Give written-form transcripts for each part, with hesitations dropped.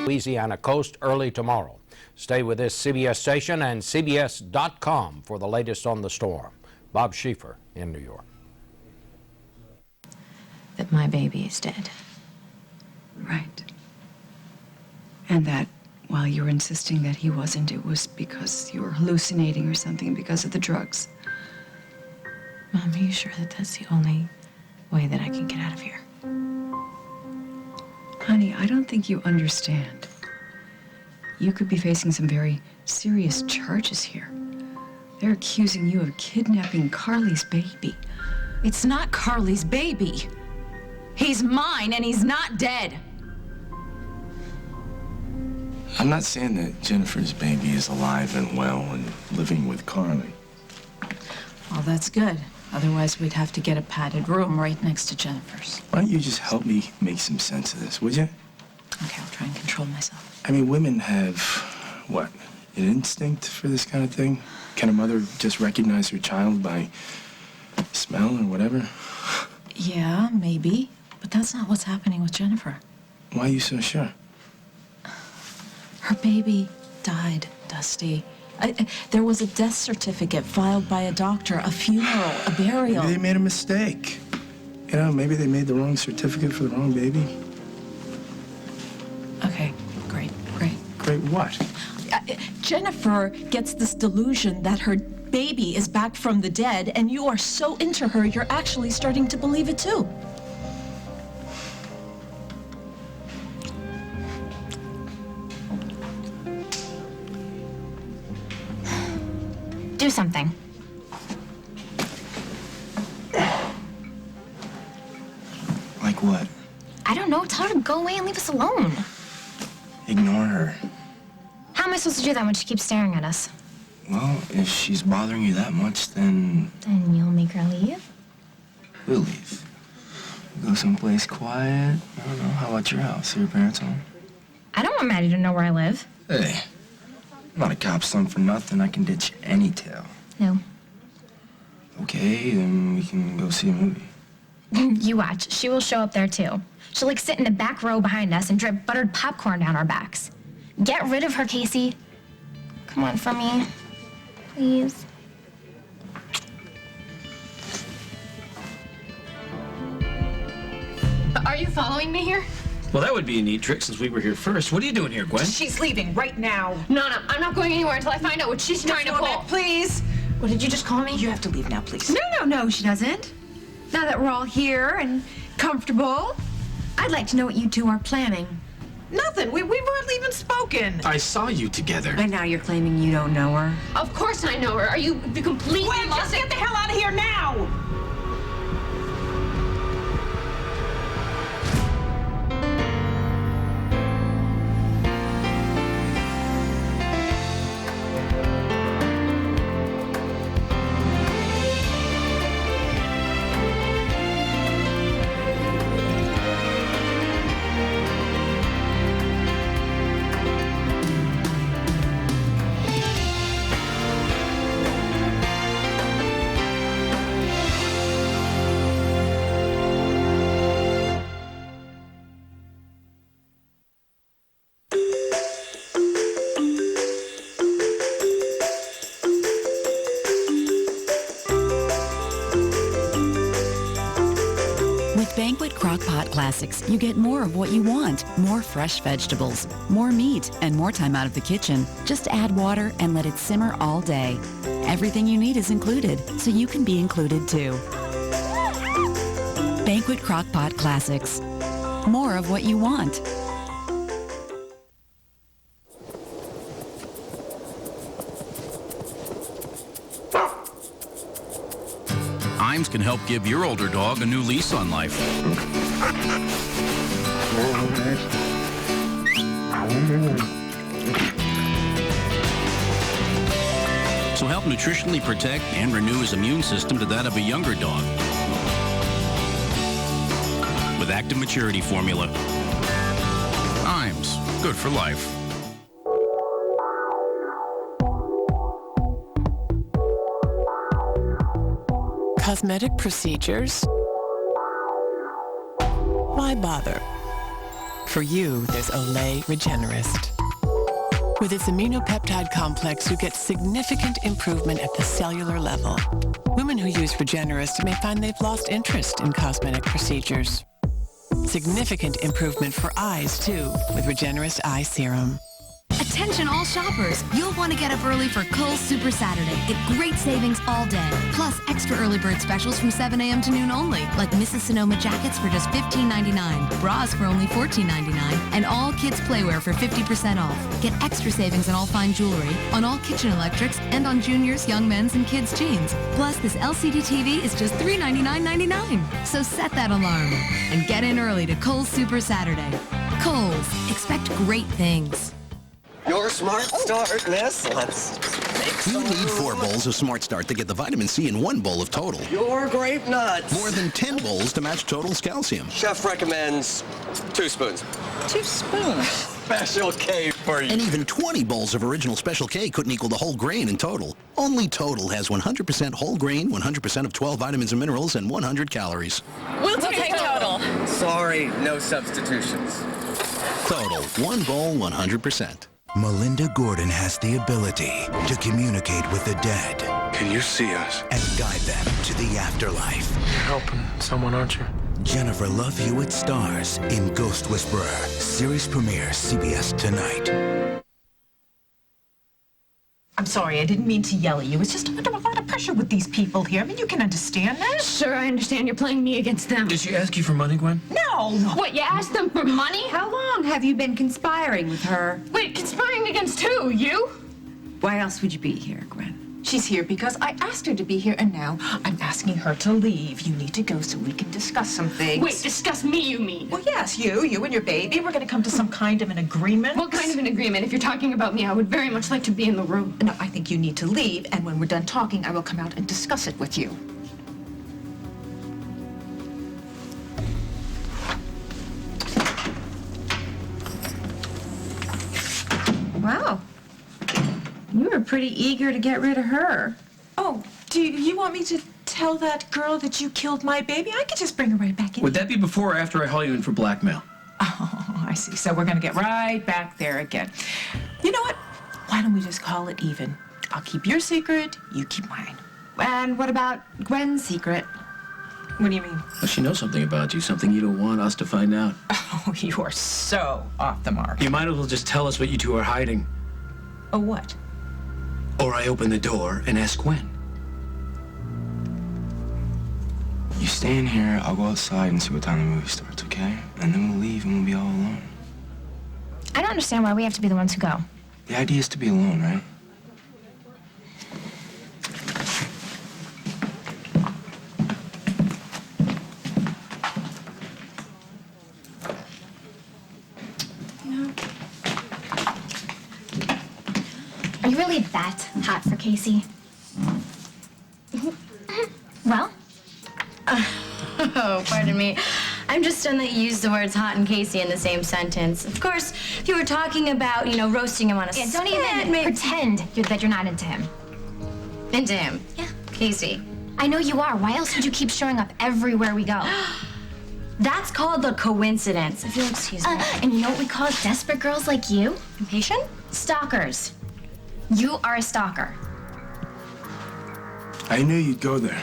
Louisiana coast early tomorrow. Stay with this CBS station and CBS.com for the latest on the storm. Bob Schieffer in New York. That my baby is dead. Right. And that while you were insisting that he wasn't, it was because you were hallucinating or something because of the drugs. Mom, are you sure that that's the only way that I can get out of here? Honey, I don't think you understand. You could be facing some very serious charges here. They're accusing you of kidnapping Carly's baby. It's not Carly's baby. He's mine, and he's not dead. I'm not saying that Jennifer's baby is alive and well and living with Carly. Well, that's good. Otherwise, we'd have to get a padded room right next to Jennifer's. Why don't you just help me make some sense of this, would you? Okay, I'll try and control myself. I mean, women have, what, an instinct for this kind of thing? Can a mother just recognize her child by smell or whatever? Yeah, maybe. But that's not what's happening with Jennifer. Why are you so sure? Her baby died, Dusty. There was a death certificate filed by a doctor, a funeral, a burial. Maybe they made a mistake. You know, maybe they made the wrong certificate for the wrong baby. Okay, great. Great what? Jennifer gets this delusion that her baby is back from the dead, and you are so into her, you're actually starting to believe it too. Do something. Like what? I don't know. Tell her to go away and leave us alone. Ignore her. How am I supposed to do that when she keeps staring at us? Well, if she's bothering you that much, then Then you'll make her leave? we'll leave. We'll go someplace quiet. I don't know. How about your house? Are your parents home? I don't want Maddie to know where I live. Hey, I'm not a cop's son for nothing. I can ditch any tail. No. Okay, then we can go see a movie. You watch. She will show up there, too. She'll, sit in the back row behind us and drip buttered popcorn down our backs. Get rid of her, Casey. Come on for me. Please. Are you following me here? Well, that would be a neat trick since we were here first. What are you doing here, Gwen? She's leaving right now. No, I'm not going anywhere until I find out what she's trying to pull. Please. What did you just call me? You have to leave now, please. No, she doesn't. Now that we're all here and comfortable, I'd like to know what you two are planning. Nothing. We've hardly even spoken. I saw you together. And now you're claiming you don't know her. Of course I know her. Are you completely Gwen, lost? just get the hell out of here now! Banquet Crock-Pot Classics, you get more of what you want. More fresh vegetables, more meat, and more time out of the kitchen. Just add water and let it simmer all day. Everything you need is included, so you can be included too. Banquet Crock-Pot Classics. More of what you want. Iams can help give your older dog a new lease on life. So help nutritionally protect and renew his immune system to that of a younger dog. With Active Maturity Formula. Iams, good for life. Cosmetic procedures? Why bother? For you, there's Olay Regenerist. With its aminopeptide complex, you get significant improvement at the cellular level. Women who use Regenerist may find they've lost interest in cosmetic procedures. Significant improvement for eyes, too, with Regenerist Eye Serum. Attention all shoppers, you'll want to get up early for Kohl's Super Saturday. Get great savings all day. Plus extra early bird specials from 7 a.m. to noon only, like Mrs. Sonoma jackets for just $15.99, bras for only $14.99, and all kids playwear for 50% off. Get extra savings on all fine jewelry, on all kitchen electrics, and on juniors, young men's, and kids' jeans. Plus, this LCD TV is just $399.99. So set that alarm and get in early to Kohl's Super Saturday. Kohl's, expect great things. Your Smart Start, miss. Let's make You need 4 bowls of Smart Start to get the vitamin C in 1 bowl of Total. Your grape nuts. More than 10 bowls to match Total's calcium. Chef recommends 2 spoons. 2 spoons? Special K for you. And even 20 bowls of original Special K couldn't equal the whole grain in Total. Only Total has 100% whole grain, 100% of 12 vitamins and minerals, and 100 calories. We'll take Total. Sorry, no substitutions. Total, 1 bowl, 100%. Melinda Gordon has the ability to communicate with the dead. Can you see us? And guide them to the afterlife. You're helping someone, aren't you? Jennifer Love Hewitt stars in Ghost Whisperer. Series premiere CBS tonight. I'm sorry, I didn't mean to yell at you. It's just under a lot of pressure with these people here. I mean, you can understand that. Sure, I understand you're playing me against them. Did she ask you for money, Gwen? No! What, you asked them for money? How long have you been conspiring with her? Wait, conspiring against who? You? Why else would you be here, Gwen? She's here because I asked her to be here, and now I'm asking her to leave. You need to go so we can discuss some things. Wait, discuss me, you mean? Well, yes, you and your baby. We're going to come to some kind of an agreement. What kind of an agreement? If you're talking about me, I would very much like to be in the room. No, I think you need to leave, and when we're done talking, I will come out and discuss it with you. Wow. You were pretty eager to get rid of her. Oh, do you want me to tell that girl that you killed my baby? I could just bring her right back in. Would that be before or after I haul you in for blackmail? Oh, I see. So we're going to get right back there again. You know what? Why don't we just call it even? I'll keep your secret, you keep mine. And what about Gwen's secret? What do you mean? Well, she knows something about you, something you don't want us to find out. Oh, you are so off the mark. You might as well just tell us what you two are hiding. Oh, what? Or I open the door and ask Gwen. You stay in here, I'll go outside and see what time the movie starts, okay? And then we'll leave and we'll be all alone. I don't understand why we have to be the ones who go. The idea is to be alone, right? Are you really that hot for Casey? Well? Oh, pardon me. I'm just stunned that you used the words hot and Casey in the same sentence. Of course, if you were talking about, roasting him on a Yeah, don't spit, even pretend that you're not into him. Into him. Yeah. Casey. I know you are. Why else would you keep showing up everywhere we go? That's called a coincidence, if you'll excuse me. And you know what we call desperate girls like you? Impatient? Stalkers. You are a stalker. I knew you'd go there.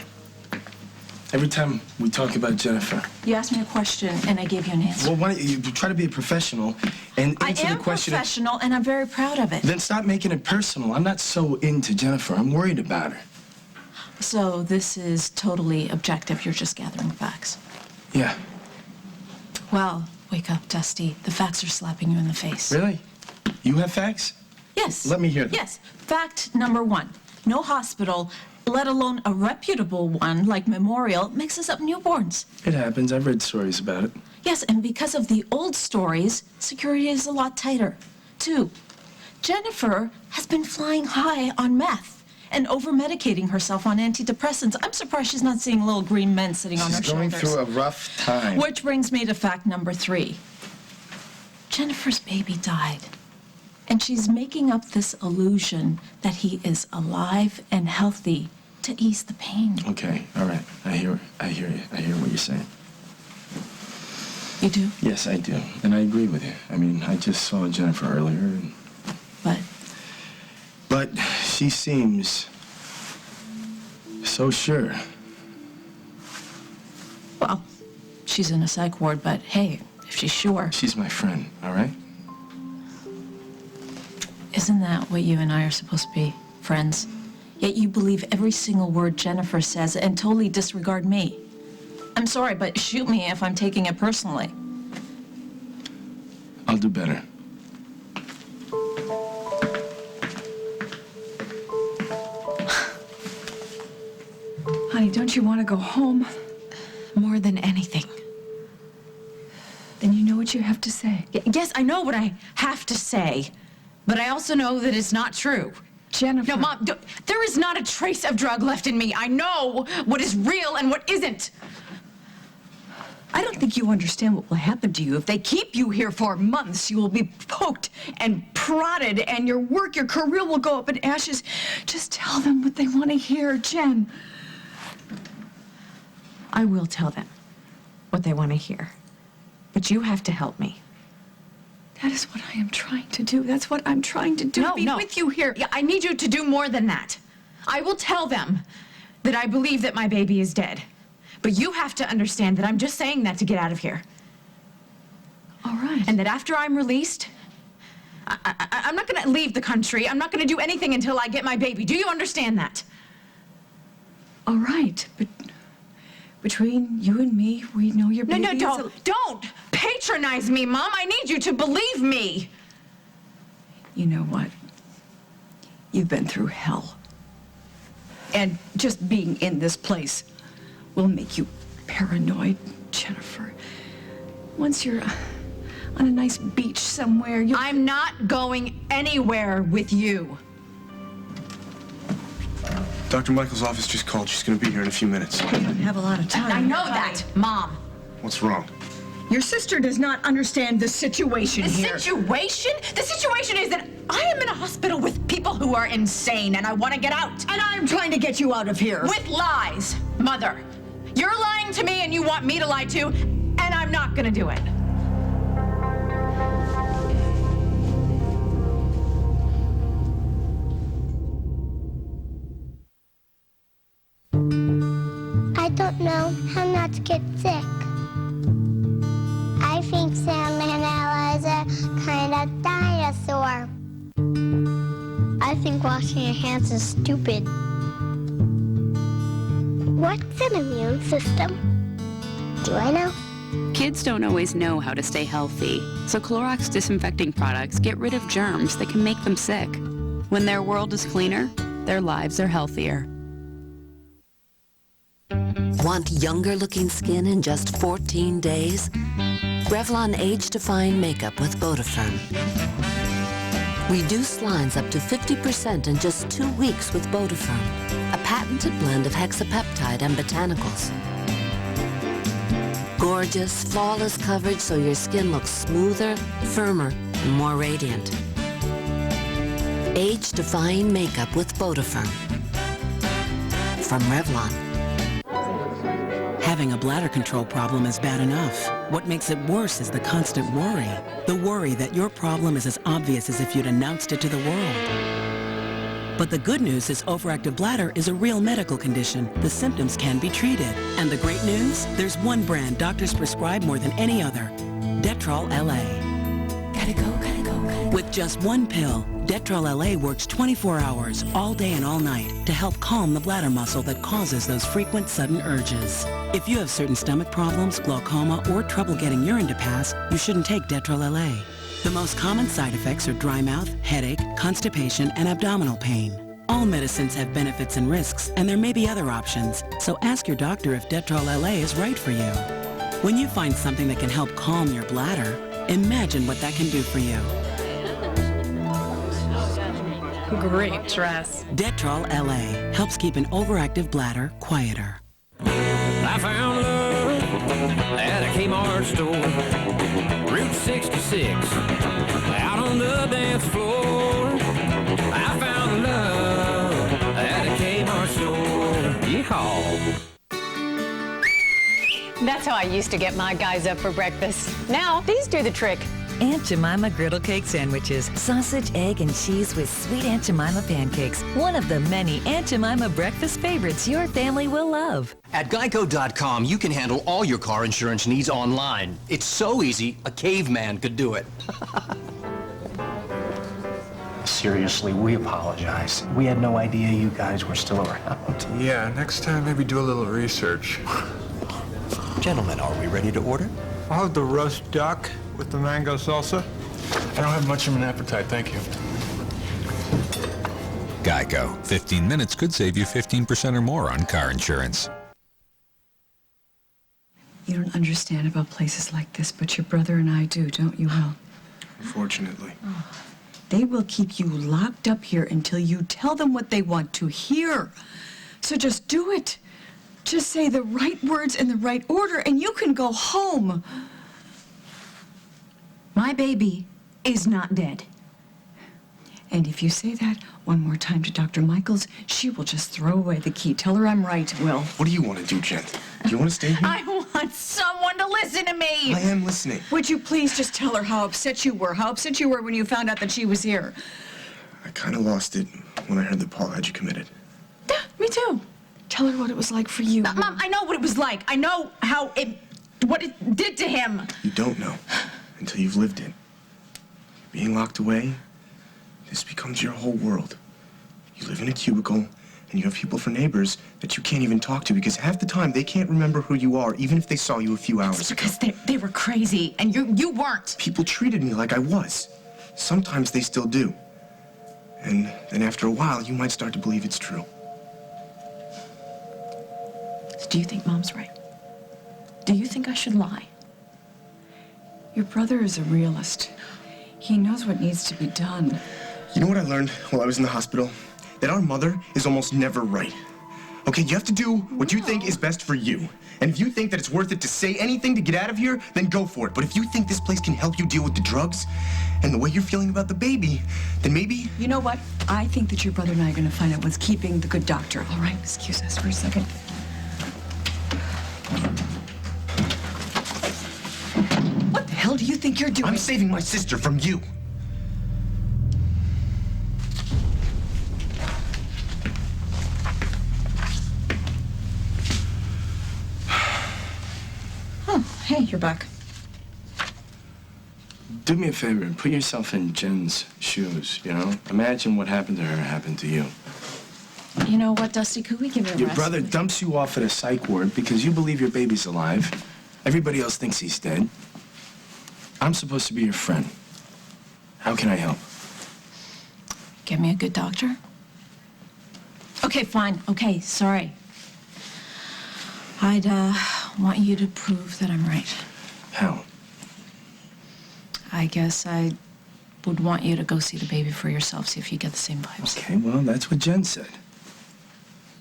Every time we talk about Jennifer. You asked me a question, and I gave you an answer. Well, why don't you try to be a professional and answer the question? I am professional, and I'm very proud of it. Then stop making it personal. I'm not so into Jennifer. I'm worried about her. So this is totally objective. You're just gathering facts. Yeah. Well, wake up, Dusty. The facts are slapping you in the face. Really? You have facts? Yes. Let me hear them. Yes. Fact number 1. No hospital, let alone a reputable one like Memorial, mixes up newborns. It happens. I've read stories about it. Yes, and because of the old stories, security is a lot tighter. 2, Jennifer has been flying high on meth and over-medicating herself on antidepressants. I'm surprised she's not seeing little green men sitting on her shoulders. She's going through a rough time. Which brings me to fact number 3. Jennifer's baby died. And she's making up this illusion that he is alive and healthy to ease the pain. Okay, all right. I hear you. I hear what you're saying. You do? Yes, I do. And I agree with you. I mean, I just saw Jennifer earlier and... But she seems so sure. Well, she's in a psych ward, but hey, if she's sure... She's my friend, all right? Isn't that what you and I are supposed to be? Friends? Yet you believe every single word Jennifer says and totally disregard me. I'm sorry, but shoot me if I'm taking it personally. I'll do better. Honey, don't you want to go home? More than anything. Then you know what you have to say. Yes, I know what I have to say, but I also know that it's not true. Jennifer. No, Mom, there is not a trace of drug left in me. I know what is real and what isn't. I don't think you understand what will happen to you. If they keep you here for months, you will be poked and prodded, and your work, your career will go up in ashes. Just tell them what they want to hear, Jen. I will tell them what they want to hear. But you have to help me. That is what I am trying to do. That's what I'm trying to do. No, be with you here. Yeah, I need you to do more than that. I will tell them that I believe that my baby is dead. But you have to understand that I'm just saying that to get out of here. All right. And that after I'm released, I'm not going to leave the country. I'm not going to do anything until I get my baby. Do you understand that? All right, but between you and me, we know your baby is Don't patronize me, Mom. I need you to believe me. You know what? You've been through hell. And just being in this place will make you paranoid, Jennifer. Once you're on a nice beach somewhere, you'll... I'm not going anywhere with you. Dr. Michael's office just called. She's going to be here in a few minutes. We don't have a lot of time. I know that, Mom. What's wrong? Your sister does not understand the situation here. The situation? The situation is that I am in a hospital with people who are insane, and I want to get out. And I'm trying to get you out of here. With lies, Mother. You're lying to me, and you want me to lie too, and I'm not going to do it. I don't know how not to get sick. I think salmonella is a kind of dinosaur. I think washing your hands is stupid. What's an immune system? Do I know? Kids don't always know how to stay healthy, so Clorox disinfecting products get rid of germs that can make them sick. When their world is cleaner, their lives are healthier. Want younger-looking skin in just 14 days? Revlon Age-Defying Makeup with Vodafirm. Reduce lines up to 50% in just 2 weeks with Vodafirm, a patented blend of hexapeptide and botanicals. Gorgeous, flawless coverage so your skin looks smoother, firmer, and more radiant. Age-Defying Makeup with Vodafirm. From Revlon. Having a bladder control problem is bad enough. What makes it worse is the constant worry. The worry that your problem is as obvious as if you'd announced it to the world. But the good news is overactive bladder is a real medical condition. The symptoms can be treated. And the great news? There's one brand doctors prescribe more than any other. Detrol LA. Gotta go, gotta go, gotta go. With just one pill, Detrol LA works 24 hours, all day and all night, to help calm the bladder muscle that causes those frequent sudden urges. If you have certain stomach problems, glaucoma, or trouble getting urine to pass, you shouldn't take Detrol LA. The most common side effects are dry mouth, headache, constipation, and abdominal pain. All medicines have benefits and risks, and there may be other options, so ask your doctor if Detrol LA is right for you. When you find something that can help calm your bladder, imagine what that can do for you. Great dress. Detrol LA helps keep an overactive bladder quieter. I found love at a Kmart store, Route 66, out on the dance floor. I found love at a Kmart store. Yeehaw. That's how I used to get my guys up for breakfast. Now, these do the trick. Aunt Jemima griddle cake sandwiches. Sausage, egg, and cheese with sweet Aunt Jemima pancakes. One of the many Aunt Jemima breakfast favorites your family will love. At Geico.com, you can handle all your car insurance needs online. It's so easy, a caveman could do it. Seriously, we apologize. We had no idea you guys were still around. Yeah, next time maybe do a little research. Gentlemen, are we ready to order? I'll have the roast duck with the mango salsa. I don't have much of an appetite, thank you. Geico. 15 minutes could save you 15% or more on car insurance. You don't understand about places like this, but your brother and I do, don't you, Will? Unfortunately. They will keep you locked up here until you tell them what they want to hear. So just do it. Just say the right words in the right order, and you can go home. My baby is not dead. And if you say that one more time to Dr. Michaels, she will just throw away the key. Tell her I'm right, Will. What do you want to do, Jen? Do you want to stay here? I want someone to listen to me. I am listening. Would you please just tell her how upset you were when you found out that she was here? I kind of lost it when I heard that Paul had you committed. Yeah, me too. Tell her what it was like for you. Mom, I know what it was like. I know what it did to him. You don't know until you've lived it. Being locked away, this becomes your whole world. You live in a cubicle, and you have people for neighbors that you can't even talk to because half the time they can't remember who you are, even if they saw you a few hours ago. Because they were crazy, and you weren't. People treated me like I was. Sometimes they still do. And then after a while, you might start to believe it's true. Do you think Mom's right? Do you think I should lie? Your brother is a realist. He knows what needs to be done. You know what I learned while I was in the hospital? That our mother is almost never right. Okay, you have to do what you think is best for you. And if you think that it's worth it to say anything to get out of here, then go for it. But if you think this place can help you deal with the drugs and the way you're feeling about the baby, then maybe... You know what? I think that your brother and I are going to find out what's keeping the good doctor. All right, excuse us for a second. What the hell do you think you're doing? I'm saving my sister from you. Oh, hey, you're back. Do me a favor and put yourself in Jen's shoes, you know? Imagine what happened to her happened to you. You know what, Dusty? Could we give her a Your rest? brother dumps you off at a psych ward because you believe your baby's alive. Everybody else thinks he's dead. I'm supposed to be your friend. How can I help? Get me a good doctor? Okay, fine. Okay, sorry. I'd want you to prove that I'm right. How? I guess I would want you to go see the baby for yourself, see if you get the same vibes. Okay, well, that's what Jen said.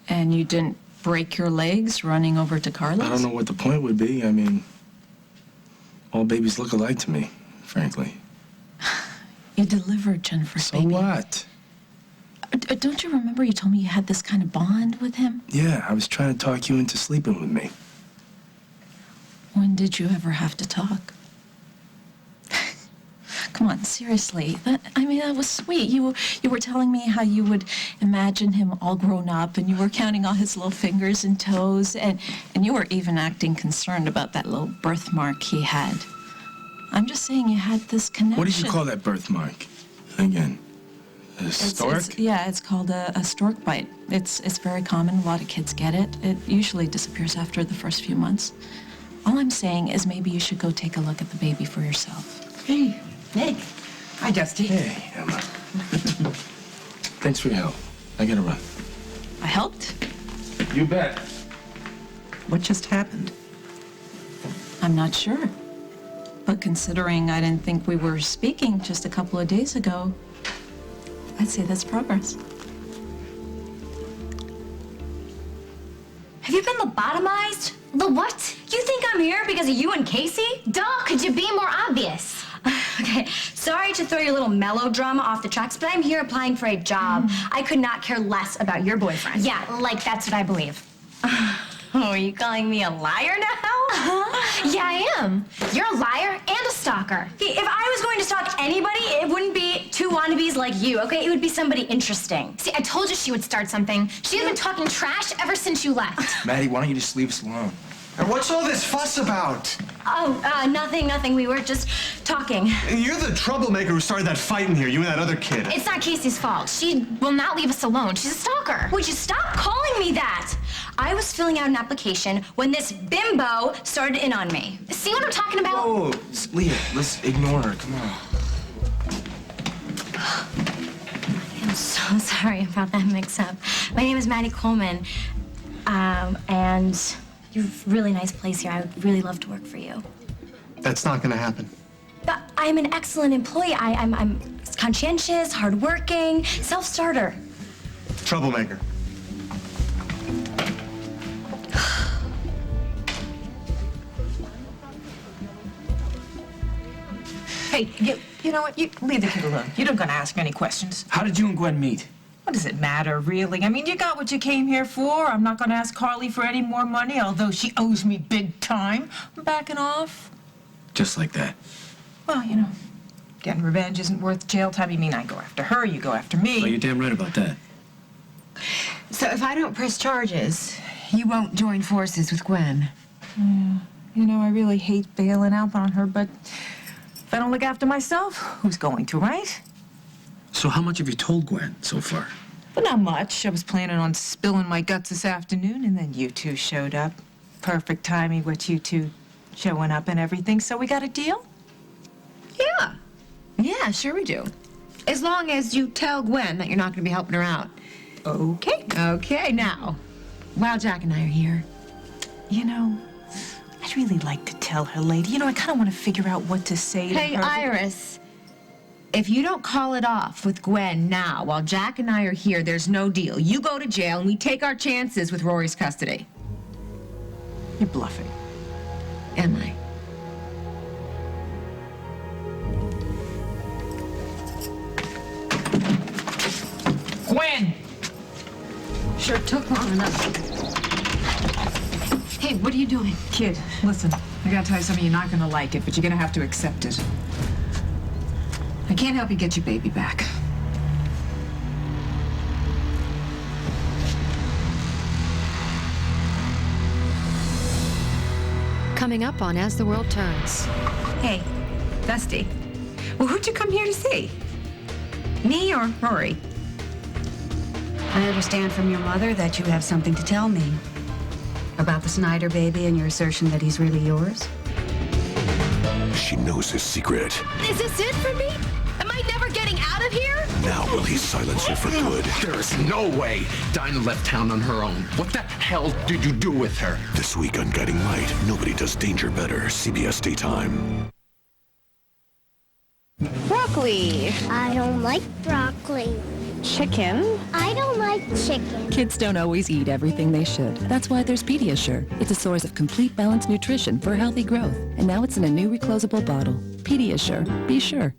And you didn't break your legs running over to Carlos? I don't know what the point would be. I mean, all babies look alike to me, frankly. You delivered Jennifer's baby. So what? Don't you remember you told me you had this kind of bond with him? Yeah, I was trying to talk you into sleeping with me. When did you ever have to talk? Come on, seriously. That was sweet. You were telling me how you would imagine him all grown up, and you were counting all his little fingers and toes, and you were even acting concerned about that little birthmark he had. I'm just saying you had this connection. What did you call that birthmark? Again, a stork? It's called a stork bite. It's very common. A lot of kids get it. It usually disappears after the first few months. All I'm saying is maybe you should go take a look at the baby for yourself. Hey. Hey. Hi, Dusty. Hey, Emma. Thanks for your help. I gotta run. I helped? You bet. What just happened? I'm not sure. But considering I didn't think we were speaking just a couple of days ago, I'd say that's progress. Have you been lobotomized? The what? You think I'm here because of you and Casey? Duh, could you be more obvious? Okay, sorry to throw your little melodrama off the tracks, but I'm here applying for a job. I could not care less about your boyfriend. Yeah, like that's what I believe. Oh, are you calling me a liar now? Yeah, I am. You're a liar and a stalker. If I was going to stalk anybody, it wouldn't be two wannabes like you, okay? It would be somebody interesting. See, I told you she would start something. She's been talking trash ever since you left. Maddie, why don't you just leave us alone? And what's all this fuss about? Oh, nothing. We were just talking. You're the troublemaker who started that fight in here, you and that other kid. It's not Casey's fault. She will not leave us alone. She's a stalker. Would you stop calling me that? I was filling out an application when this bimbo started in on me. See what I'm talking about? Oh, Leah, let's ignore her. Come on. I'm so sorry about that mix-up. My name is Maddie Coleman, and you're a really nice place here. I would really love to work for you. That's not gonna happen. But I'm an excellent employee. I'm conscientious, hardworking, self-starter. Troublemaker. Hey, you know what? You leave the kid alone. You're not gonna ask any questions. How did you and Gwen meet? What does it matter, really? I mean, you got what you came here for. I'm not gonna ask Carly for any more money, although she owes me big time. I'm backing off. Just like that. Well, you know, getting revenge isn't worth jail time. You mean I go after her, you go after me. Well, you're damn right about that. So if I don't press charges, you won't join forces with Gwen. Yeah, you know, I really hate bailing out on her, but if I don't look after myself, who's going to, right? So how much have you told Gwen so far? But not much. I was planning on spilling my guts this afternoon, and then you two showed up. Perfect timing with you two showing up and everything, so we got a deal? Yeah. Yeah, sure we do. As long as you tell Gwen that you're not going to be helping her out. Okay. Okay, now, while Jack and I are here. You know, I'd really like to tell her, lady. You know, I kind of want to figure out what to say to her. Hey, Iris, if you don't call it off with Gwen now, while Jack and I are here, there's no deal. You go to jail and we take our chances with Rory's custody. You're bluffing. Am I? Gwen! Sure took long enough. Hey, what are you doing? Kid, listen, I gotta tell you something, you're not gonna like it, but you're gonna have to accept it. I can't help you get your baby back. Coming up on As the World Turns. Hey, Dusty. Well, who'd you come here to see? Me or Rory? I understand from your mother that you have something to tell me. About the Snyder baby and your assertion that he's really yours? She knows his secret. Is this it for me? Am I never getting out of here? Now will he silence her for good? There is no way Dinah left town on her own. What the hell did you do with her? This week on Guiding Light, nobody does danger better. CBS Daytime. Broccoli. I don't like broccoli. Chicken. I don't like chicken. Kids don't always eat everything they should. That's why there's Pediasure. It's a source of complete balanced nutrition for healthy growth. And now it's in a new reclosable bottle. Pediasure. Be sure.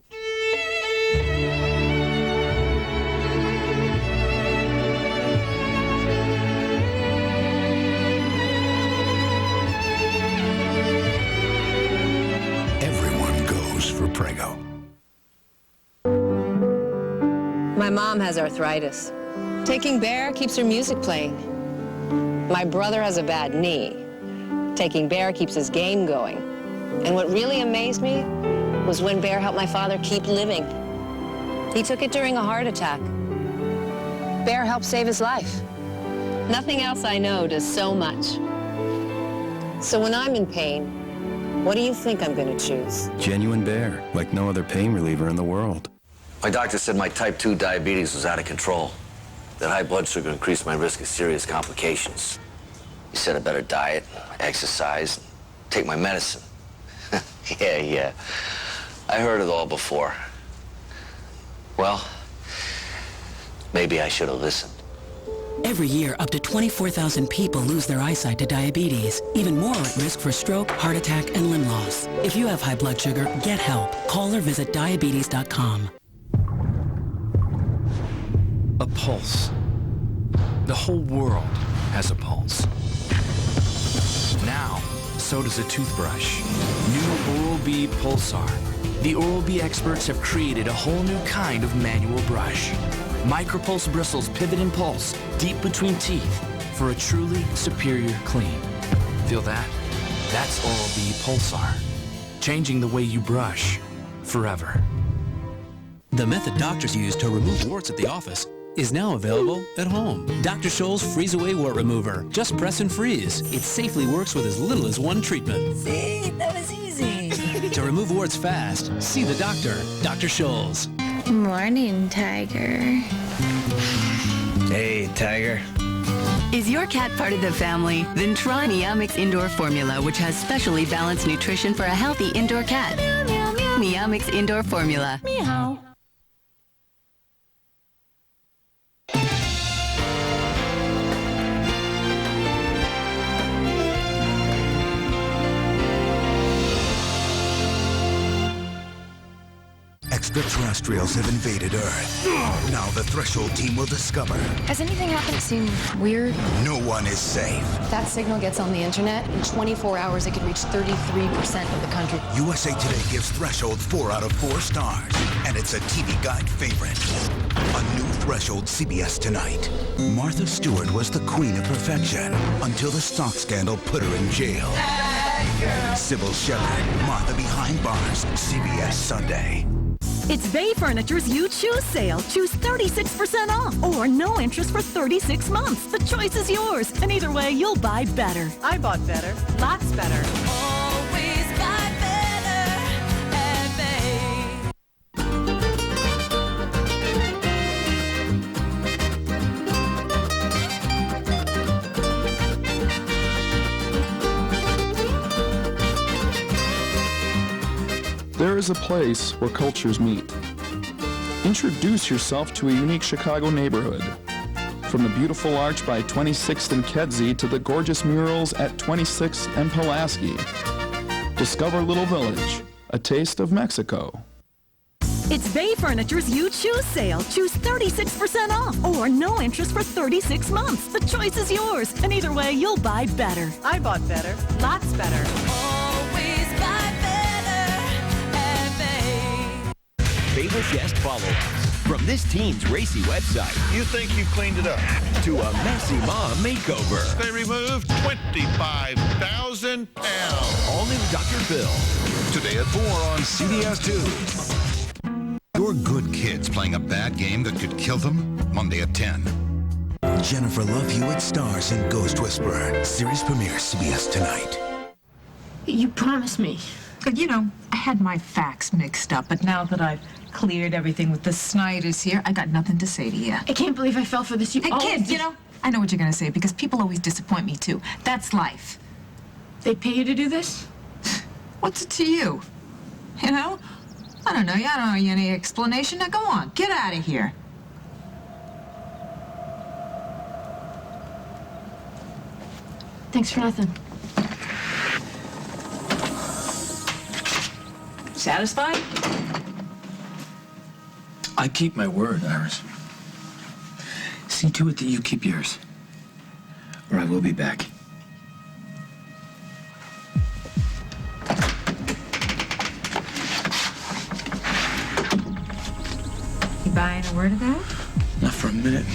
Everyone goes for Prego. My mom has arthritis. Taking Bear keeps her music playing. My brother has a bad knee. Taking Bear keeps his game going. And what really amazed me was when Bear helped my father keep living. He took it during a heart attack. Bear helped save his life. Nothing else I know does so much. So when I'm in pain, what do you think I'm going to choose? Genuine Bear, like no other pain reliever in the world. My doctor said my type 2 diabetes was out of control. That high blood sugar increased my risk of serious complications. He said I better diet, exercise, take my medicine. Yeah. I heard it all before. Well, maybe I should have listened. Every year, up to 24,000 people lose their eyesight to diabetes. Even more at risk for stroke, heart attack, and limb loss. If you have high blood sugar, get help. Call or visit diabetes.com. A pulse. The whole world has a pulse. now, so does a toothbrush. New Oral-B Pulsar. The Oral-B experts have created a whole new kind of manual brush. Micropulse bristles pivot and pulse deep between teeth for a truly superior clean. Feel that? That's Oral-B Pulsar. Changing the way you brush forever. The method doctors use to remove warts at the office is now available at home. Dr. Scholl's Freeze Away Wart Remover. Just press and freeze. It safely works with as little as one treatment. See, that was easy. To remove warts fast, see the doctor, Dr. Scholl's. Morning, Tiger. Hey, Tiger. Is your cat part of the family? Then try Meow Mix Indoor Formula, which has specially balanced nutrition for a healthy indoor cat. Meow, meow, meow. Meow Mix Indoor Formula. Meow. Extraterrestrials have invaded Earth. Now the Threshold team will discover Has anything happened seem weird? no one is safe. That signal gets on the internet. In 24 hours, it could reach 33% of the country. USA Today gives Threshold 4 out of 4 stars, and it's a TV Guide favorite. A new Threshold CBS tonight. Martha Stewart was the queen of perfection until the stock scandal put her in jail. Sybil Shepherd, Martha Behind Bars, CBS Sunday. It's Bay Furniture's You Choose sale. Choose 36% off or no interest for 36 months. The choice is yours, and either way, you'll buy better. I bought better. Lots better. Always buy better at Bay. There is a place where cultures meet. Introduce yourself to a unique Chicago neighborhood. From the beautiful arch by 26th and Kedzie to the gorgeous murals at 26th and Pulaski. Discover Little Village, a taste of Mexico. It's Bay Furniture's You Choose sale. Choose 36% off or no interest for 36 months. The choice is yours, and either way, you'll buy better. I bought better. Lots better. Always buy better at Bay. Favorite guest follow-ups from this team's racy website. You think you cleaned it up? To a messy mom makeover. They removed 25,000 pounds. All new Dr. Phil. Today at 4 on CBS 2. Your good kids playing a bad game that could kill them? Monday at 10. Jennifer Love Hewitt stars in Ghost Whisperer. Series premiere CBS tonight. You promised me. But you know, I had my facts mixed up, but now that I've cleared everything with the Snyders here, I got nothing to say to you. I can't believe I fell for this. Hey, kids, you know, I know what you're gonna say, because people always disappoint me too. That's life. They pay you to do this? What's it to you? You know? I don't know. I don't owe you any explanation. Now go on. Get out of here. Thanks for nothing. Satisfied? I keep my word, Iris. See to it that you keep yours, or I will be back. You buying a word of that? Not for a minute.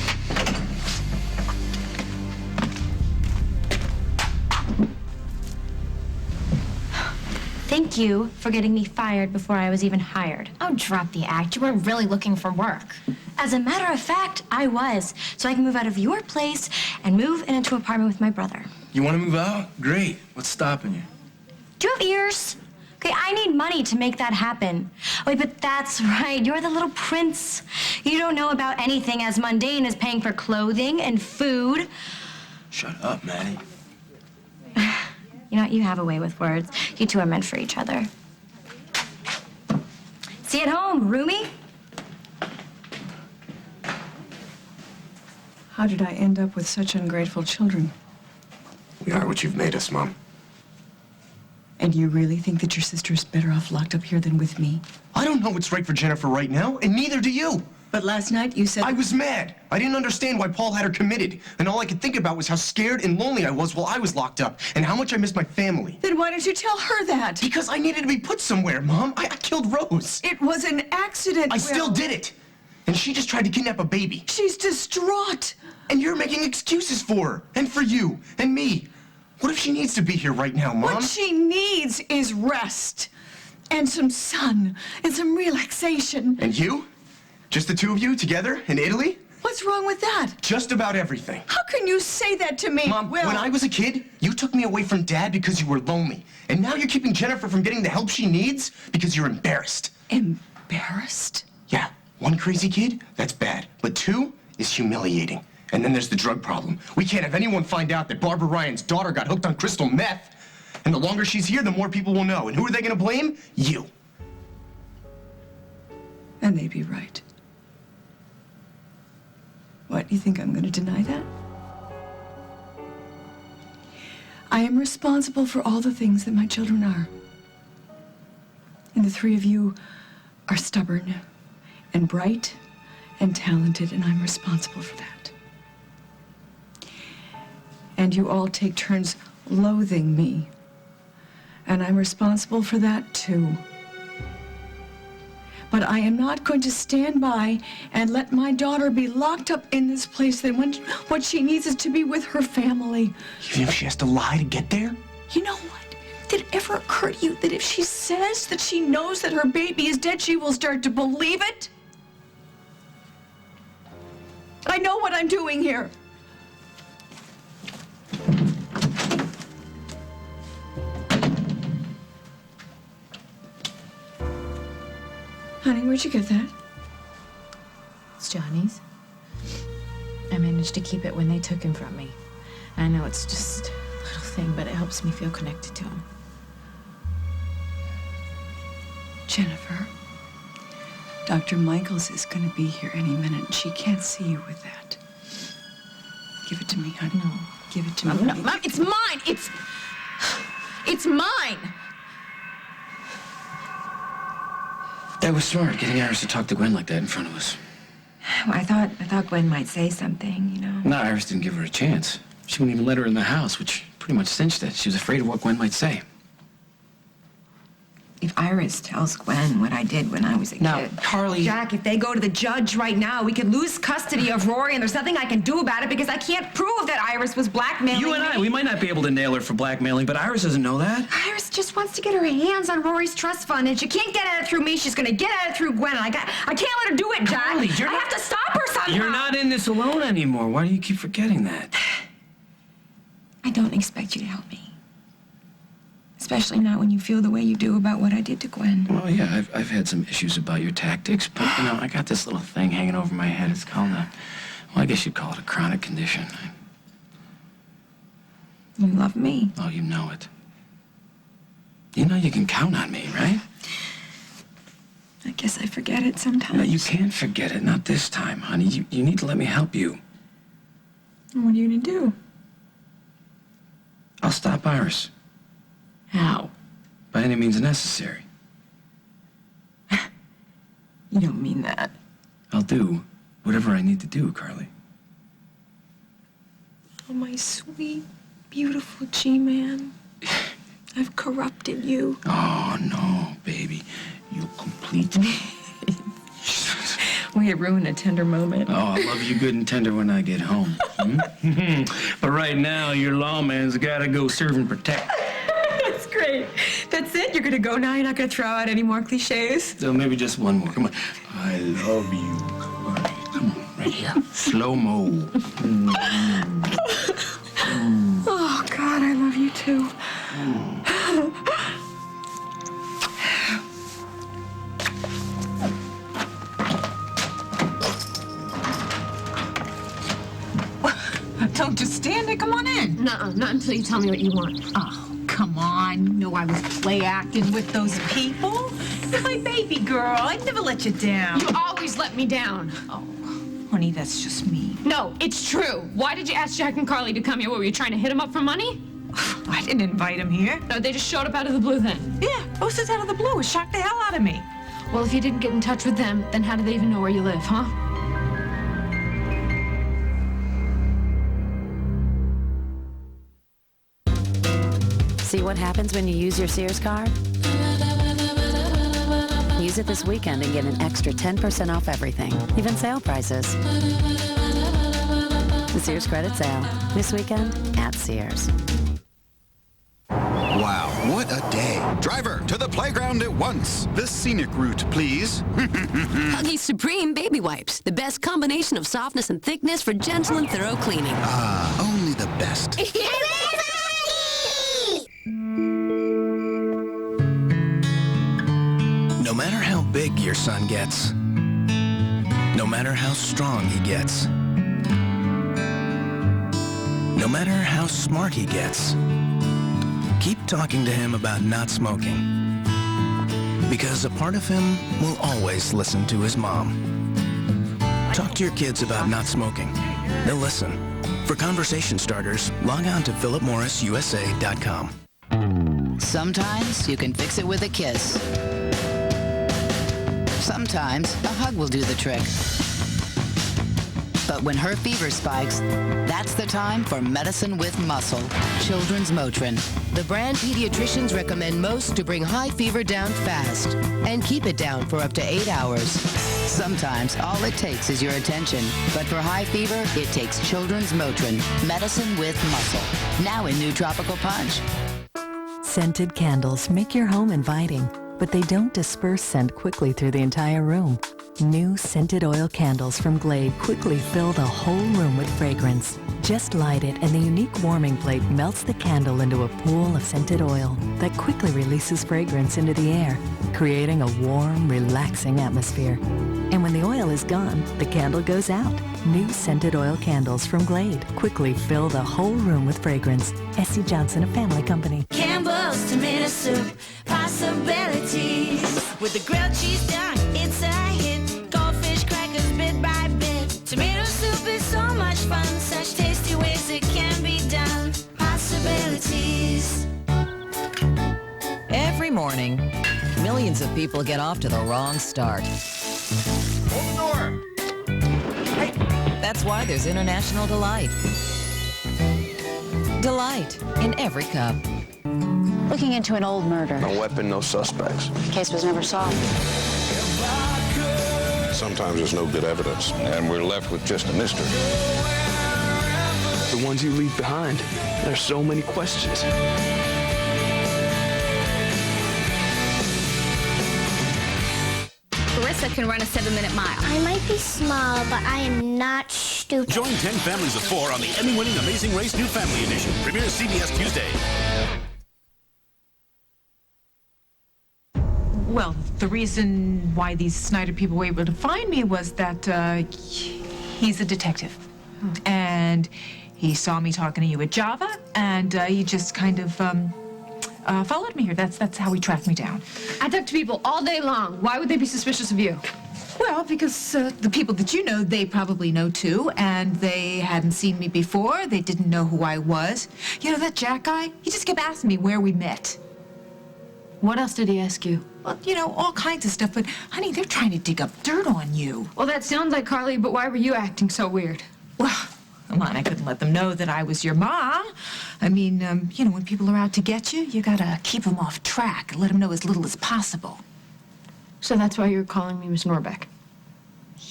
Thank you for getting me fired before I was even hired. Oh, drop the act. You weren't really looking for work. As a matter of fact, I was. So I can move out of your place and move into an apartment with my brother. You want to move out? Great. What's stopping you? Do you have ears? Okay, I need money to make that happen. Wait, but that's right. You're the little prince. You don't know about anything as mundane as paying for clothing and food. Shut up, Maddie. You know what? You have a way with words. You two are meant for each other. See you at home, roomie. How did I end up with such ungrateful children? We are what you've made us, Mom. And you really think that your sister's better off locked up here than with me? I don't know what's right for Jennifer right now, and neither do you. But last night you said... I was mad. I didn't understand why Paul had her committed. And all I could think about was how scared and lonely I was while I was locked up, and how much I missed my family. Then why didn't you tell her that? Because I needed to be put somewhere, Mom. I killed Rose. It was an accident, I still did it. And she just tried to kidnap a baby. She's distraught. And you're making excuses for her, and for you, and me. What if she needs to be here right now, Mom? What she needs is rest. And some sun. And some relaxation. And you? Just the two of you together in Italy? What's wrong with that? Just about everything. How can you say that to me? Mom, when I was a kid, you took me away from Dad because you were lonely. And now you're keeping Jennifer from getting the help she needs because you're embarrassed. Embarrassed? Yeah, one crazy kid, that's bad. But two is humiliating. And then there's the drug problem. We can't have anyone find out that Barbara Ryan's daughter got hooked on crystal meth. And the longer she's here, the more people will know. And who are they gonna blame? You. And they'd be right. What, you think I'm going to deny that? I am responsible for all the things that my children are. And the three of you are stubborn and bright and talented, and I'm responsible for that. And you all take turns loathing me, and I'm responsible for that too. But I am not going to stand by and let my daughter be locked up in this place when what she needs is to be with her family. Even if she has to lie to get there? You know what? Did it ever occur to you that if she says that she knows that her baby is dead, she will start to believe it? I know what I'm doing here. Honey, where'd you get that? It's Johnny's. I managed to keep it when they took him from me. I know it's just a little thing, but it helps me feel connected to him. Jennifer, Dr. Michaels is going to be here any minute, and she can't see you with that. Give it to me, honey. No. Give it to me. No, Mom, it's mine! It's mine! That was smart, getting Iris to talk to Gwen like that in front of us. Well, I thought Gwen might say something, you know. No, Iris didn't give her a chance. She wouldn't even let her in the house, which pretty much cinched it. She was afraid of what Gwen might say. If Iris tells Gwen what I did when I was a kid... Carly... Jack, if they go to the judge right now, we could lose custody of Rory, and there's nothing I can do about it because I can't prove that Iris was blackmailing You and I, we might not be able to nail her for blackmailing, but Iris doesn't know that. Iris just wants to get her hands on Rory's trust fund, and she can't get at it through me. She's gonna get at it through Gwen, and I can't let her do it, Jack. Carly, I have to stop her somehow. You're not in this alone anymore. Why do you keep forgetting that? I don't expect you to help me. Especially not when you feel the way you do about what I did to Gwen. Well, yeah, I've had some issues about your tactics, but, you know, I got this little thing hanging over my head. It's called well, I guess you'd call it a chronic condition. You love me. Oh, you know it. You know you can count on me, right? I guess I forget it sometimes. No, you can't forget it. Not this time, honey. You need to let me help you. What are you gonna do? I'll stop Iris. How? By any means necessary. You don't mean that. I'll do whatever I need to do, Carly. Oh, my sweet, beautiful G-Man. I've corrupted you. Oh, no, baby. You complete me. We have ruined a tender moment. Oh, I love you good and tender when I get home. But right now, your lawman's gotta go serve and protect. That's great. That's it? You're gonna go now? You're not gonna throw out any more cliches? So maybe just one more. Come on. I love you, Carly. Come on, right here. Slow-mo. Oh, God, I love you too. Don't just stand there. Come on in. Nuh-uh, not until you tell me what you want. Oh, come on. You know I was play acting with those people. You're my baby girl. I'd never let you down. You always let me down. Oh, honey, that's just me. No, it's true. Why did you ask Jack and Carly to come here? What, were you trying to hit them up for money? I didn't invite them here. No, they just showed up out of the blue then. Yeah, both out of the blue. It shocked the hell out of me. Well, if you didn't get in touch with them, then how do they even know where you live, huh? See what happens when you use your Sears card? Use it this weekend and get an extra 10% off everything, even sale prices. The Sears Credit Sale, this weekend at Sears. Wow, what a day. Driver, to the playground at once. The scenic route, please. Huggies Supreme Baby Wipes. The best combination of softness and thickness for gentle and thorough cleaning. Ah, only the best. No matter how big your son gets, no matter how strong he gets, no matter how smart he gets, keep talking to him about not smoking. Because a part of him will always listen to his mom. Talk to your kids about not smoking. They'll listen. For conversation starters, log on to philipmorrisusa.com. Sometimes you can fix it with a kiss. Sometimes a hug will do the trick. But when her fever spikes, that's the time for medicine with muscle. Children's Motrin. The brand pediatricians recommend most to bring high fever down fast and keep it down for up to 8 hours. Sometimes all it takes is your attention. But for high fever, it takes Children's Motrin. Medicine with muscle. Now in new Tropical Punch. Scented candles make your home inviting, but they don't disperse scent quickly through the entire room. New scented oil candles from Glade quickly fill the whole room with fragrance. Just light it and the unique warming plate melts the candle into a pool of scented oil that quickly releases fragrance into the air, creating a warm, relaxing atmosphere. And when the oil is gone, the candle goes out. New scented oil candles from Glade quickly fill the whole room with fragrance. S.C. Johnson, a family company. Campbell's tomato soup, possibilities. With the grilled cheese dunk, it's a hit. Goldfish crackers bit by bit. Tomato soup is so much fun. Such tasty ways it can be done. Possibilities. Every morning, millions of people get off to the wrong start. Open the door. That's why there's International Delight. Delight in every cup. Looking into an old murder. No weapon, no suspects. The case was never solved. Sometimes there's no good evidence, and we're left with just a mystery. The ones you leave behind. There's so many questions. Carissa can run a 7-minute mile. I might be small, but I am not stupid. Join 10 families of 4 on the Emmy-winning Amazing Race New Family Edition. Premieres CBS Tuesday. Well, the reason why these Snyder people were able to find me was that he's a detective. And he saw me talking to you at Java, and he just kind of followed me here. That's how he tracked me down. I talk to people all day long. Why would they be suspicious of you? Well, because the people that you know, they probably know too, and they hadn't seen me before. They didn't know who I was. You know, that Jack guy, he just kept asking me where we met. What else did he ask you? Well, you know, all kinds of stuff, but honey, they're trying to dig up dirt on you. Well, that sounds like Carly, but why were you acting so weird? Well, come on, I couldn't let them know that I was your mom. I mean, you know, when people are out to get you, you gotta keep them off track and let them know as little as possible. So that's why you're calling me Miss Norbeck?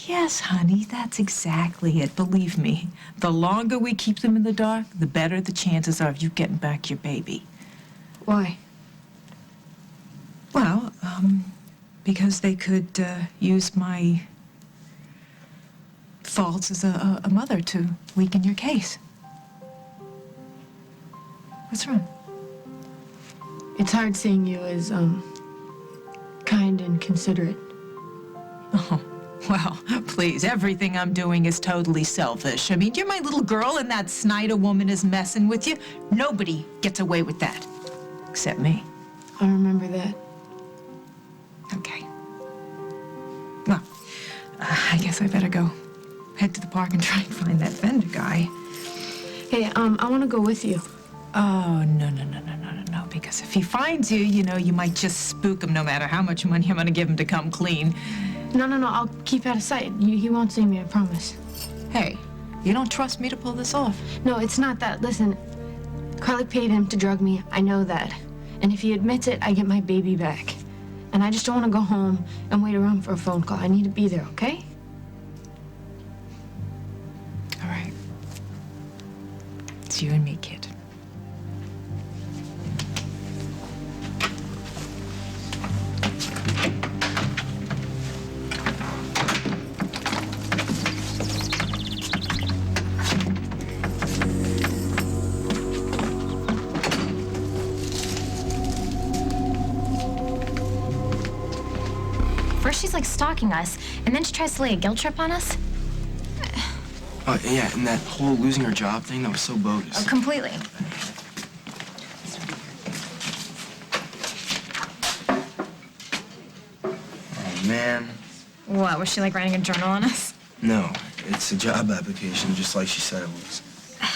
Yes, honey, that's exactly it. Believe me, the longer we keep them in the dark, the better the chances are of you getting back your baby. Why? Well, because they could use my faults as a mother to weaken your case. What's wrong? It's hard seeing you as, kind and considerate. Oh, well, please, everything I'm doing is totally selfish. I mean, you're my little girl and that Snyder woman is messing with you. Nobody gets away with that, except me. I remember that. Okay. Well, I guess I better go head to the park and try and find that vendor guy. Hey, I want to go with you. Oh, no, because if he finds you, you know, you might just spook him no matter how much money I'm gonna give him to come clean. No, I'll keep out of sight. He won't see me, I promise. Hey, you don't trust me to pull this off? No, it's not that. Listen, Carly paid him to drug me. I know that. And if he admits it, I get my baby back. And I just don't want to go home and wait around for a phone call. I need to be there, okay? All right. It's you and me, kid. First she's like stalking us, and then she tries to lay a guilt trip on us. Oh, yeah, and that whole losing her job thing, that was so bogus. Oh, completely. Oh, man. What, was she like writing a journal on us? No, it's a job application, just like she said it was.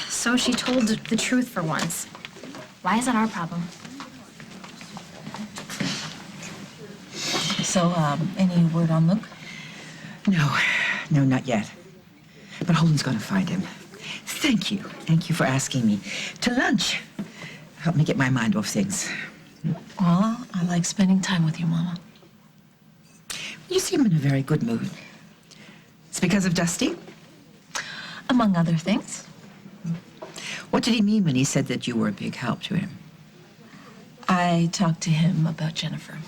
So she told the truth for once. Why is that our problem? So, any word on Luke? No, not yet. But Holden's gonna find him. Thank you. Thank you for asking me. To lunch. Help me get my mind off things. Well, I like spending time with you, Mama. You seem in a very good mood. It's because of Dusty? Among other things. What did he mean when he said that you were a big help to him? I talked to him about Jennifer.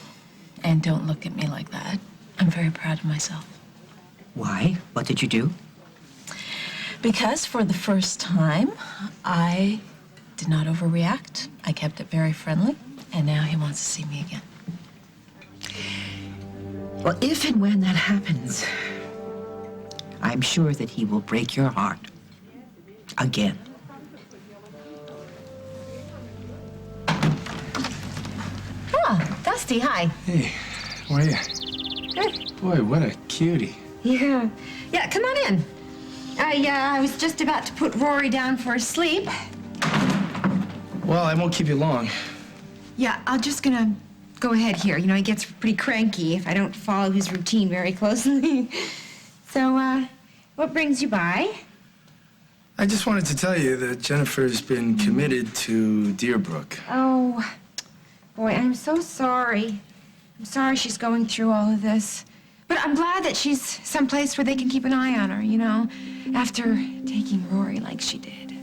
And don't look at me like that. I'm very proud of myself. Why? What did you do? Because for the first time, I did not overreact. I kept it very friendly, and now he wants to see me again. Well, if and when that happens, I'm sure that he will break your heart. Again. Oh, Dusty, hi. Hey, how are you? Good. Boy, what a cutie. Yeah. Yeah, come on in. I was just about to put Rory down for sleep. Well, I won't keep you long. Yeah, I'm just gonna go ahead here. You know, he gets pretty cranky if I don't follow his routine very closely. So, what brings you by? I just wanted to tell you that Jennifer's been committed to Deerbrook. Oh, boy, I'm so sorry. I'm sorry she's going through all of this. But I'm glad that she's someplace where they can keep an eye on her, you know, after taking Rory like she did.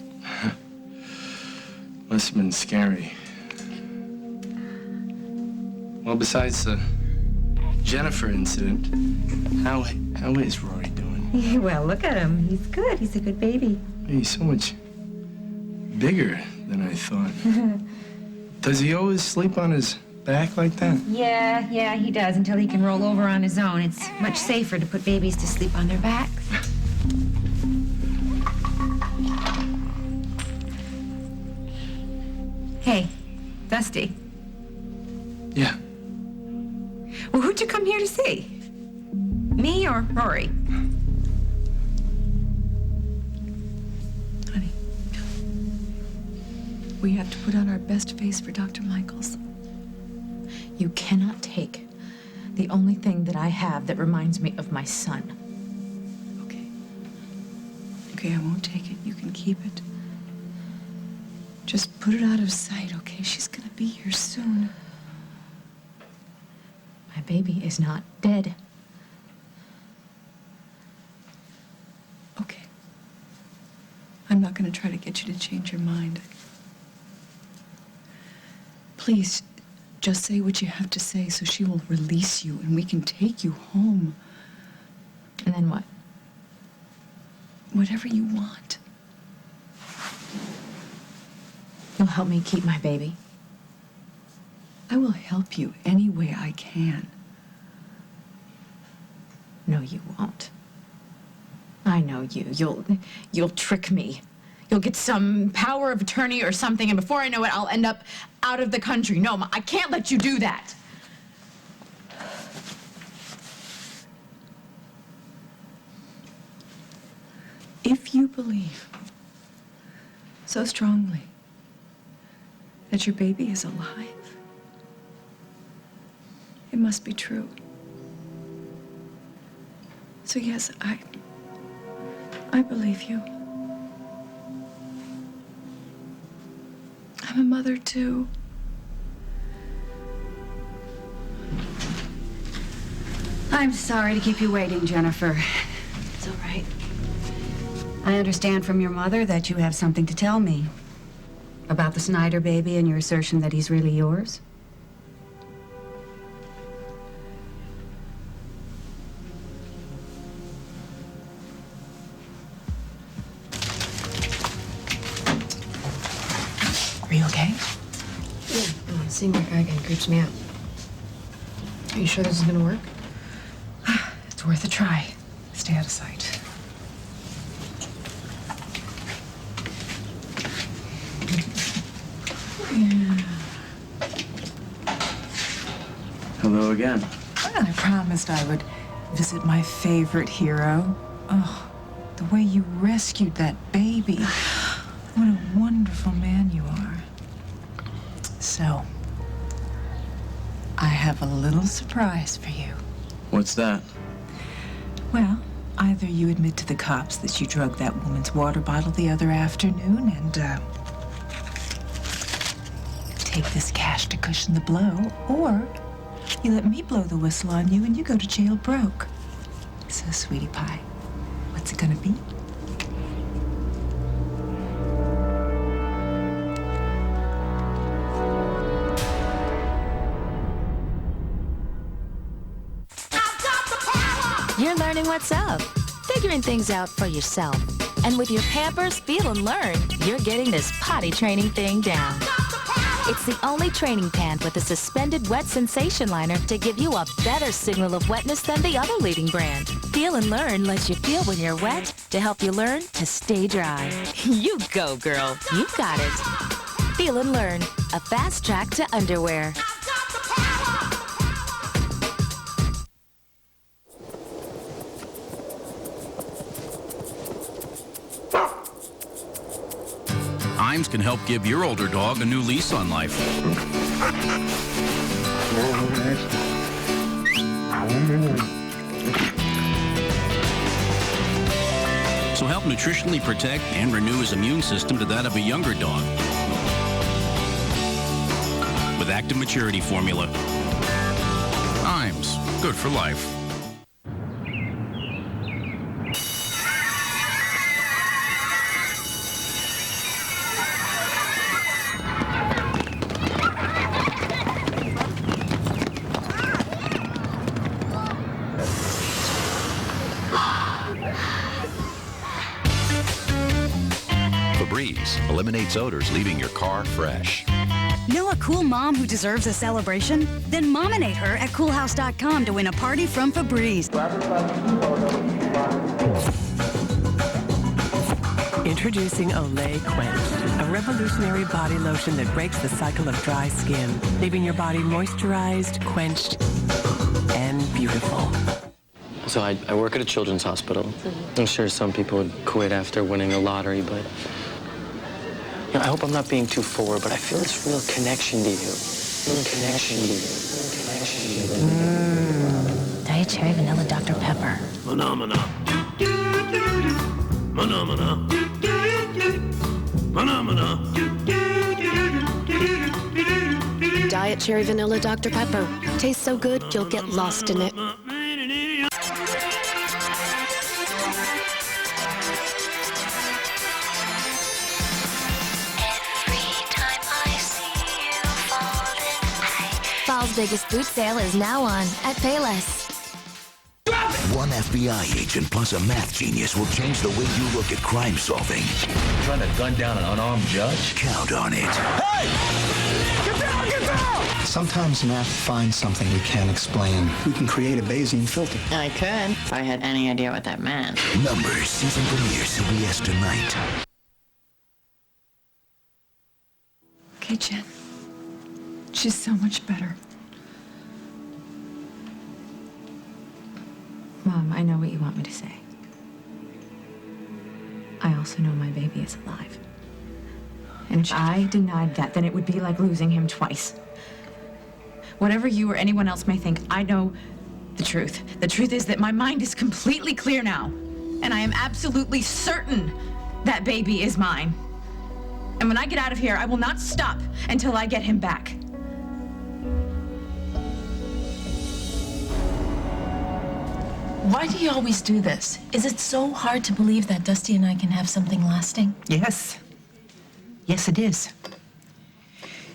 Must have been scary. Well, besides the Jennifer incident, how is Rory doing? Well, look at him. He's good. He's a good baby. He's so much bigger than I thought. Does he always sleep on his back like that? Yeah, he does until he can roll over on his own. It's much safer to put babies to sleep on their backs. Hey, Dusty. Yeah. Well, who'd you come here to see? Me or Rory? Honey, we have to put on our best face for Dr. Michaels. You cannot take the only thing that I have that reminds me of my son. Okay, I won't take it. You can keep it. Just put it out of sight, okay? She's gonna be here soon. My baby is not dead. Okay. I'm not gonna try to get you to change your mind. Please, just say what you have to say so she will release you and we can take you home. And then what? Whatever you want. You'll help me keep my baby? I will help you any way I can. No, you won't. I know you. You'll trick me. You'll get some power of attorney or something, and before I know it, I'll end up out of the country. No, I can't let you do that. If you believe so strongly that your baby is alive, it must be true. So yes, I believe you. I'm a mother too. I'm sorry to keep you waiting, Jennifer. It's all right. I understand from your mother that you have something to tell me about the Snyder baby and your assertion that he's really yours. Are you okay? Yeah, seeing that guy again creeps me out. Are you sure this is gonna work? It's worth a try. Stay out of sight. Hello again. Well, I promised I would visit my favorite hero. Oh, the way you rescued that baby. What a wonderful man you are. So, I have a little surprise for you. What's that? Well, either you admit to the cops that you drugged that woman's water bottle the other afternoon and, take this cash to cushion the blow, or you let me blow the whistle on you and you go to jail broke. So, sweetie pie, what's it gonna be? You're learning what's up, figuring things out for yourself. And with your Pampers Feel and Learn, you're getting this potty training thing down. It's the only training pant with a suspended wet sensation liner to give you a better signal of wetness than the other leading brand. Feel and Learn lets you feel when you're wet to help you learn to stay dry. You go, girl. You got it. Feel and Learn, a fast track to underwear. Imes can help give your older dog a new lease on life. So help nutritionally protect and renew his immune system to that of a younger dog. With Active Maturity Formula. Imes, good for life. Eliminates odors, leaving your car fresh. Know a cool mom who deserves a celebration? Then mominate her at coolhouse.com to win a party from Febreze. Introducing Olay Quench, a revolutionary body lotion that breaks the cycle of dry skin, leaving your body moisturized, quenched, and beautiful. So I work at a children's hospital. I'm sure some people would quit after winning a lottery, but you know, I hope I'm not being too forward, but I feel this real connection to you. Real connection to you. Diet Cherry Vanilla Dr. Pepper. Phenomena. Phenomena. Phenomena. Diet Cherry Vanilla Dr. Pepper. Tastes so good, you'll get lost in it. Fall's biggest boot sale is now on at Payless. One FBI agent plus a math genius will change the way you look at crime solving. Trying to gun down an unarmed judge? Count on it. Hey! Get down! Get down! Sometimes math finds something we can't explain. We can create a Bayesian filter. I could, if I had any idea what that meant. Numbers, season premiere, CBS tonight. Okay, Jen. She's so much better. Mom, I know what you want me to say. I also know my baby is alive. And if I denied that, then it would be like losing him twice. Whatever you or anyone else may think, I know the truth. The truth is that my mind is completely clear now. And I am absolutely certain that baby is mine. And when I get out of here, I will not stop until I get him back. Why do you always do this? Is it so hard to believe that Dusty and I can have something lasting? Yes. Yes, it is.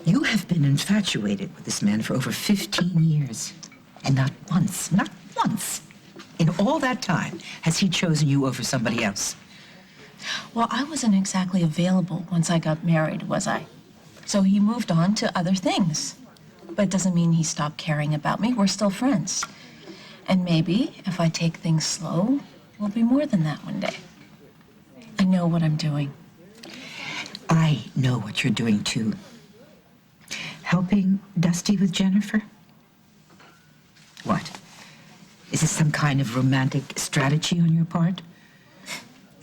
You have been infatuated with this man for over 15 years. And not once, in all that time, has he chosen you over somebody else. Well, I wasn't exactly available once I got married, was I? So he moved on to other things. But it doesn't mean he stopped caring about me. We're still friends. And maybe, if I take things slow, we'll be more than that one day. I know what I'm doing. I know what you're doing, too. Helping Dusty with Jennifer? What? Is this some kind of romantic strategy on your part?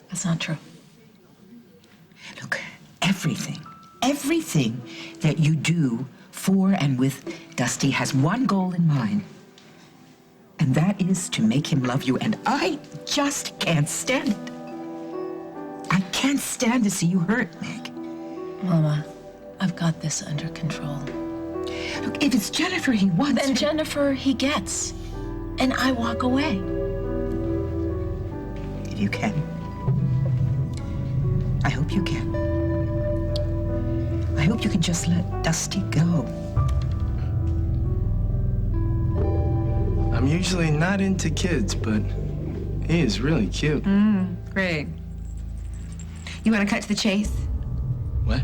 That's not true. Look, everything that you do for and with Dusty has one goal in mind. And that is to make him love you, and I just can't stand it. I can't stand to see you hurt, Meg. Mama, I've got this under control. Look, if it's Jennifer he wants... Then Jennifer he gets. And I walk away. If you can. I hope you can. I hope you can just let Dusty go. I'm usually not into kids, but he is really cute. Great. You want to cut to the chase? What?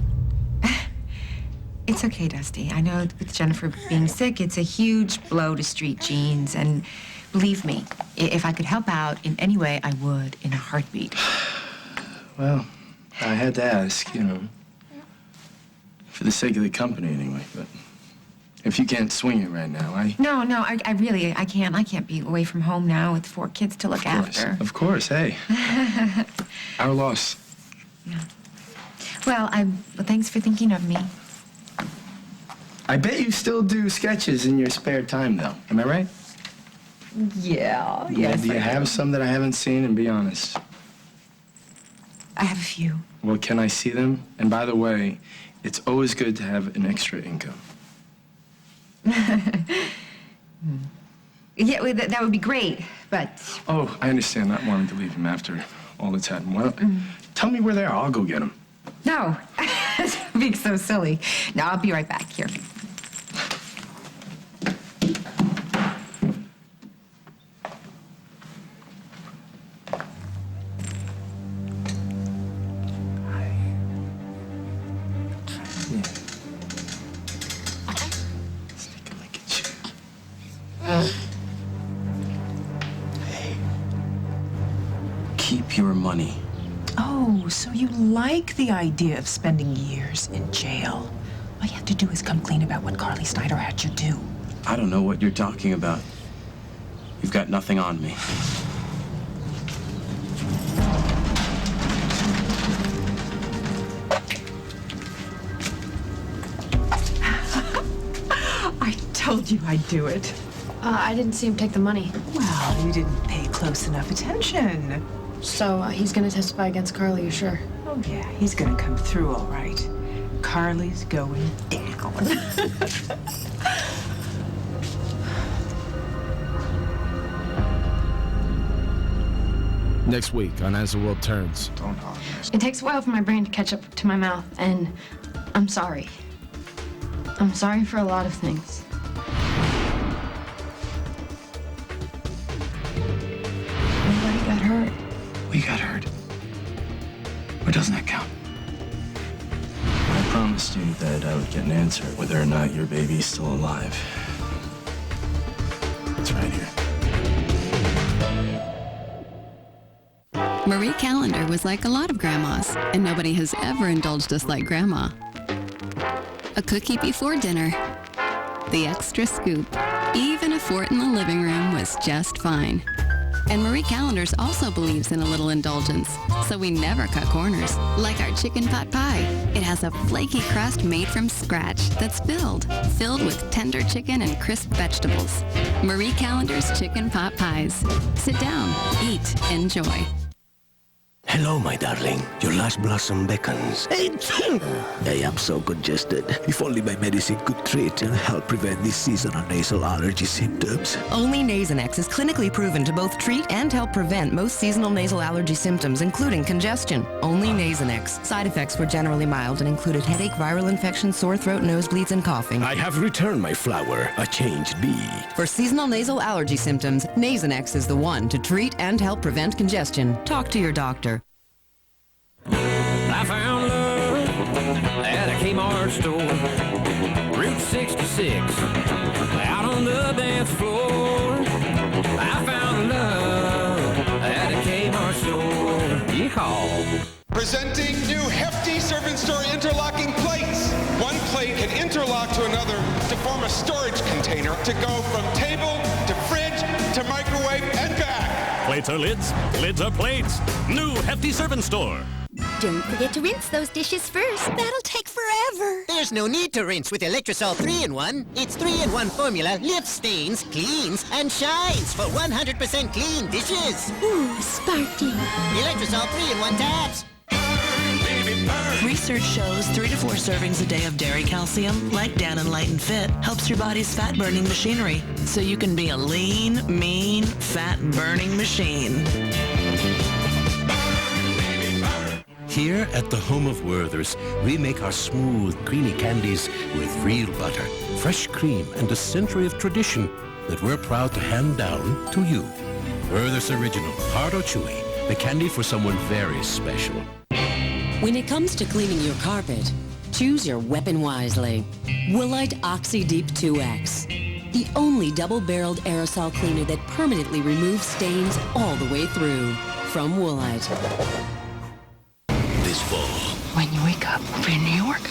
It's okay, Dusty. I know with Jennifer being sick, it's a huge blow to Street Jeans, and believe me, if I could help out in any way, I would in a heartbeat. Well, I had to ask, you know, for the sake of the company anyway, but if you can't swing it right now, No, I really can't. I can't be away from home now with 4 kids to look after. Of course, hey. Our loss. Yeah. Well, thanks for thinking of me. I bet you still do sketches in your spare time, though. Am I right? Yeah, Do you have some that I haven't seen? And be honest. I have a few. Well, can I see them? And by the way, it's always good to have an extra income. Yeah, well, that would be great, but... Oh, I understand not wanting to leave him after all that's happened. Well, tell me where they are. I'll go get them. No, being so silly. No, I'll be right back. Here. Keep your money. Oh, so you like the idea of spending years in jail? All you have to do is come clean about what Carly Snyder had you do. I don't know what you're talking about. You've got nothing on me. I told you I'd do it. I didn't see him take the money. Well, you didn't pay close enough attention. So he's gonna testify against Carly, you sure? Oh, yeah, he's gonna come through all right. Carly's going down. Next week on As the World Turns. Don't apologize. It takes a while for my brain to catch up to my mouth, and I'm sorry. I'm sorry for a lot of things. Nobody got hurt. We got hurt. Or doesn't that count? I promised you that I would get an answer whether or not your baby's still alive. It's right here. Marie Callender was like a lot of grandmas, and nobody has ever indulged us like Grandma. A cookie before dinner, the extra scoop, even a fort in the living room was just fine. And Marie Callender's also believes in a little indulgence, so we never cut corners. Like our chicken pot pie. It has a flaky crust made from scratch that's filled with tender chicken and crisp vegetables. Marie Callender's chicken pot pies. Sit down, eat, enjoy. Hello, my darling. Your last blossom beckons. I am so congested. If only my medicine could treat and help prevent these seasonal nasal allergy symptoms. Only Nasonex is clinically proven to both treat and help prevent most seasonal nasal allergy symptoms, including congestion. Only Nasonex. Side effects were generally mild and included headache, viral infection, sore throat, nosebleeds, and coughing. I have returned my flower, a changed bee. For seasonal nasal allergy symptoms, Nasonex is the one to treat and help prevent congestion. Talk to your doctor. I found love at a Kmart store, Route 66, out on the dance floor. I found love at a Kmart store. Yeehaw. Presenting new hefty servant store interlocking plates. One plate can interlock to another to form a storage container to go from table to fridge to microwave and back. Plates are lids, lids are plates. New hefty servant store. Don't forget to rinse those dishes first. That'll take forever. There's no need to rinse with Electrosol 3-in-1. Its 3-in-1 formula lifts stains, cleans, and shines for 100% clean dishes. Ooh, sparkling. Electrosol 3-in-1 tabs. Research shows 3 to 4 servings a day of dairy calcium, like Dannon Light and Fit, helps your body's fat-burning machinery, so you can be a lean, mean, fat-burning machine. Here at the home of Werther's, we make our smooth, creamy candies with real butter, fresh cream, and a century of tradition that we're proud to hand down to you. Werther's Original, hard or chewy, the candy for someone very special. When it comes to cleaning your carpet, choose your weapon wisely. Woolite Oxy-Deep 2X, the only double-barreled aerosol cleaner that permanently removes stains all the way through. From Woolite. This fall, When you wake up, we'll be in New York.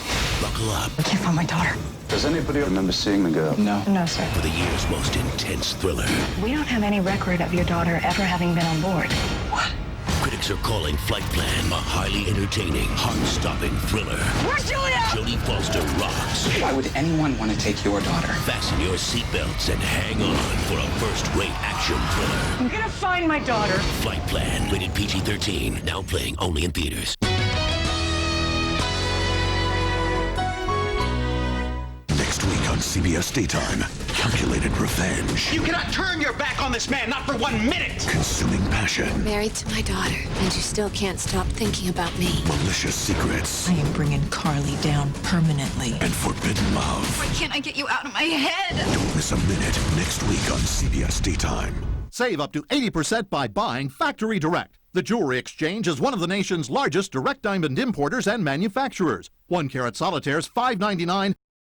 buckle up I can't find my daughter. Does anybody remember seeing the girl? No, sir. for the year's most intense thriller. We don't have any record of your daughter ever having been on board. Critics are calling Flight Plan a highly entertaining, heart-stopping thriller. Where's Julia? Jodie Foster rocks. Why would anyone want to take your daughter? Fasten your seatbelts and hang on for a first-rate action thriller. I'm gonna find my daughter. Flight Plan, rated PG-13, now playing only in theaters. Next week on CBS Daytime, calculated revenge, You cannot turn your back on this man, not for 1 minute. consuming passion, Married to my daughter, and you still can't stop thinking about me. malicious secrets, I am bringing Carly down permanently. and forbidden love. Why can't I get you out of my head? Don't miss a minute next week on CBS Daytime. Save up to 80% by buying Factory Direct. The Jewelry Exchange is one of the nation's largest direct diamond importers and manufacturers. 1 carat solitaires $5.99,